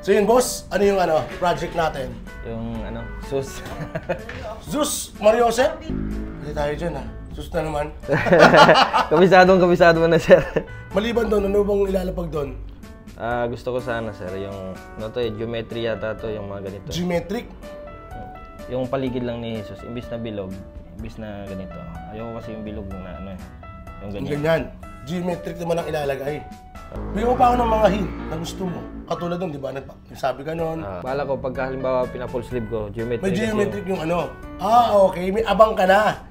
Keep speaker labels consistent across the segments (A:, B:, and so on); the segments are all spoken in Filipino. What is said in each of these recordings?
A: So yun boss, ano yung project natin?
B: Yung Sus.
A: Zeus Mariosep? Hindi tayo dyan Sus na naman.
B: Kabisado mo na sir.
A: Maliban doon, ano bang ilalapag doon?
B: Gusto ko sana sir, yung geometry yata to, yung mga ganito.
A: Geometric?
B: Yung paligid lang ni Jesus, imbis na bilog, imbis na ganito. Ayoko kasi yung bilog na yung ganyan.
A: Ganyan. Geometric naman ang ilalagay. Bigyan mo pa ako ng mga hint na gusto mo. Katulad nun, di ba? Sabi ka nun.
B: Bala ko, pagka halimbawa pina-full sleeve ko, geometric.
A: May geometric yung okay. May abang ka na.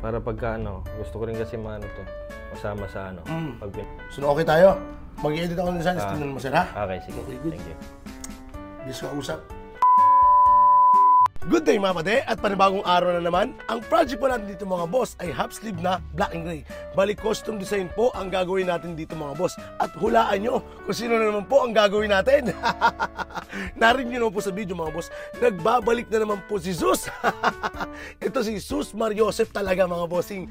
B: Para pagka gusto ko rin kasi masama sa
A: So, okay tayo? Mag-i-edit ako ng design. Tingnan mo, sir, ha?
B: Okay, sige.
A: Okay, good.
B: Thank you.
A: Bis ka usap. Good day mga pade at panibagong araw na naman. Ang project po natin dito mga boss ay half sleeve na black and gray. Bali custom design po ang gagawin natin dito mga boss. At hulaan nyo kung sino na naman po ang gagawin natin. Narinig nyo naman po sa video mga boss. Nagbabalik na naman po si Zeus. Ito si Zeus Mariosep talaga mga bossing.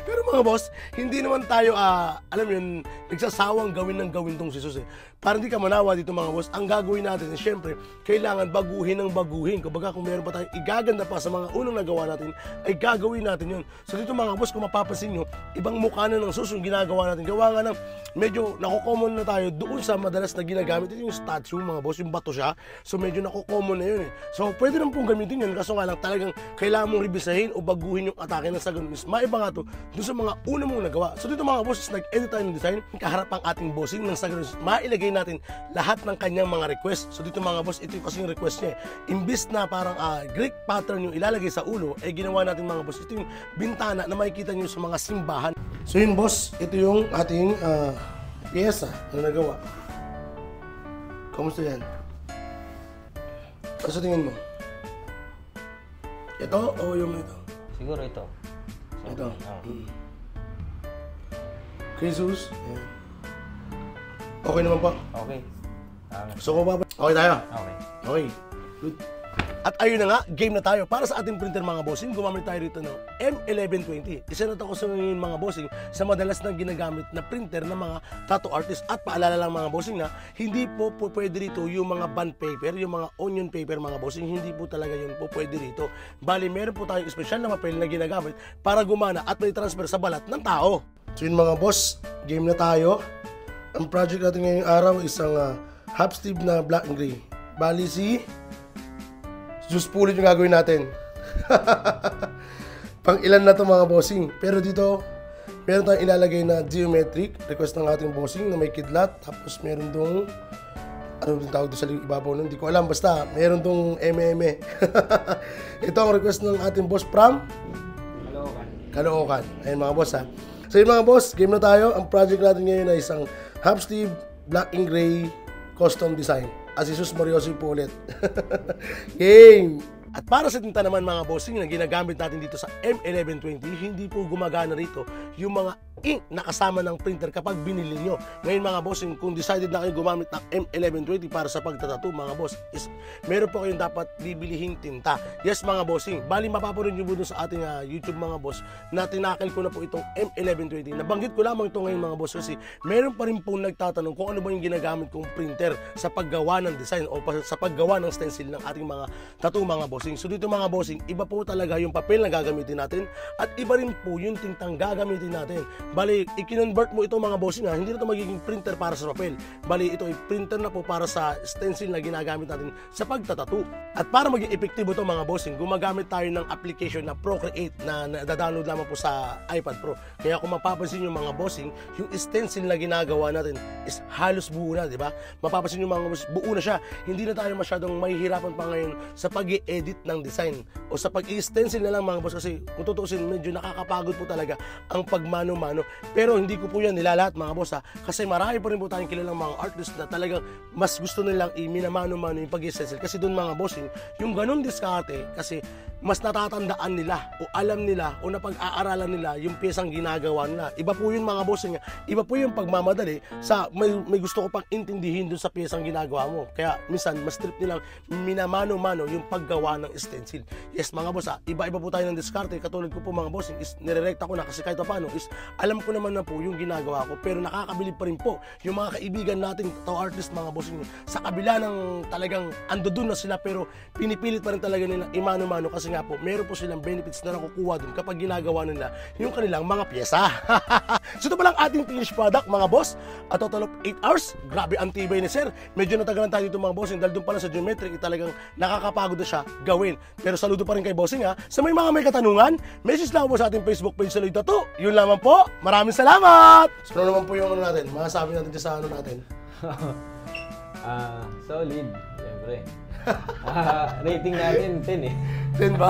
A: Pero mga boss, hindi naman tayo alam yun, nagsasawang gawin tong si Zeus Para hindi ka manawa dito mga boss, ang gagawin natin is syempre, kailangan baguhin ng baguhin. Kumbaga kung meron pa tayong igaganda pa sa mga unang nagawa natin, ay gagawin natin yun. So dito mga boss, kung mapapansin nyo, ibang mukha na ng Zeus yung ginagawa natin. Gawa nga ng medyo nakocommon na tayo doon sa madalas na ginagamit. Ito yung statue mga boss, yung bato siya. So medyo nakocommon na yun So pwede naman pong gamitin yun. Kaso nga lang talagang kailangan mong rebisahin o baguhin yung atake ng sagon. Maiba nga to doon sa mga unang mong nagawa. So dito mga boss, nag-edit tayo ng design. Kaharap ang ating bossing ng sagon. Mailagay natin lahat ng kanyang mga request. So dito mga boss, ito kasi yung request niya Imbis na parang Greek pattern yung ilalagay sa ulo, ginawa natin mga boss. Ito yung bintana na makikita nyo sa mga simbahan. So yun boss, ito yung ating pyesa na nagawa. Kamusta yan? Ano sa tingin mo? Ito o yung ito?
B: Siguro ito.
A: Ito. Jesus. Okay naman pa?
B: Okay.
A: So kung okay tayo?
B: Okay.
A: Okay. Good. At ayun na nga, game na tayo. Para sa ating printer mga bossing, gumamit tayo rito ng M1120. Isa na ito ko sa mga bossing sa madalas na ginagamit na printer ng mga tattoo artist. At paalala lang mga bossing na hindi po pwede rito yung mga bond paper, yung mga onion paper mga bossing. Hindi po talaga yun po pwede rito. Bali, meron po tayong special na papel na ginagamit para gumana at may transfer sa balat ng tao. So yun mga boss, game na tayo. Ang project natin ngayong araw isang half sleeve na black and gray. Bali si Zeus Pulit yung gagawin natin. Pang ilan na to mga bossing. Pero dito, meron tayong ilalagay na geometric. Request ng ating bossing na may kidlat. Tapos meron dong, ano yung tawag doon sa ibabaw nun? Hindi ko alam. Basta, meron dong MM. Ito ang request ng ating boss from Caloocan. Ayun mga boss So yun mga boss, game na tayo. Ang project natin ngayon ay isang half sleeve, black and gray, custom design. As Zeus Mariosep po ulit. Game! At para sa tinta naman mga bossing na ginagamit natin dito sa M1120, hindi po gumagana rito yung mga ink na kasama ng printer kapag binili nyo. Ngayon mga bossing, kung decided na kayo gumamit ng M1120 para sa pagtatattoo mga boss, is meron po kayong dapat bibilihing tinta. Yes mga bossing, bali mapapanood nyo po sa ating YouTube mga boss na tinakil ko na po itong M1120. Nabanggit ko lamang ito ngayon mga boss kasi meron pa rin po nagtatanong kung ano ba yung ginagamit kong printer sa paggawa ng design o sa paggawa ng stencil ng ating mga tattoo mga bossing. So dito mga bossing, iba po talaga yung papel na gagamitin natin at iba rin po yung tintang gagamitin natin. Bali, i-convert mo ito mga bossing hindi na ito magiging printer para sa papel. Bali, ito ay printer na po para sa stencil na ginagamit natin sa pagtatattoo. At para maging epektibo ito mga bossing, gumagamit tayo ng application na Procreate na nadadownload lamang po sa iPad Pro. Kaya kung mapapansin yung mga bossing, yung stencil na ginagawa natin is halos buo na, di ba? Mapapansin yung mga bossing, buo na siya. Hindi na tayo masyadong mahihirapan pa ngayon sa pag-i-edit ng design o sa pag-i-stencil na lang mga boss kasi kung tutuusin medyo nakakapagod po talaga ang pagmano-mano. Pero hindi ko po yan nilalahat mga boss kasi marami pa rin po tayong kilalang mga artists na talagang mas gusto nilang i-minamano-mano yung pag-i-stencil kasi doon mga bossing yung ganun diskarte kasi mas natatandaan nila o alam nila o napag-aaralan nila yung piyesang ginagawa nila. Iba po yun mga bossing. Iba po yung pagmamadali sa may gusto ko pang intindihin dun sa piyesang ginagawa mo. Kaya minsan mas trip nilang minamano-mano yung paggawa ng stencil. Yes mga boss, iba-iba po tayo ng diskarte. Katulad ko po mga bossing is nirerekta ko na kasi kahit paano is alam ko naman na po yung ginagawa ko, pero nakakabilib pa rin po yung mga kaibigan natin, artist mga bossing, sa kabila ng talagang ando dun na sila, pero pinipilit pa rin talaga nila imano-mano kasi nga po meron po silang benefits na nakukuha dun kapag ginagawa nila yung kanilang mga pyesa. So ito pa lang ating finished product mga boss, at total of 8 hours. Grabe ang tibay ni sir. Medyo natagalan tayo dito mga bossing dahil dun pala sa geometric talagang nakakapagod na siya gawin, pero saludo pa rin kay bossing sa may mga may katanungan, message lang po sa ating Facebook page sa Lloyd Tattoo. Yun lamang po, maraming salamat. So ano naman po yung ano natin, masasabi natin dyan sa ano natin.
B: Solid, siyempre. Rating natin 10 eh.
A: 10 ba?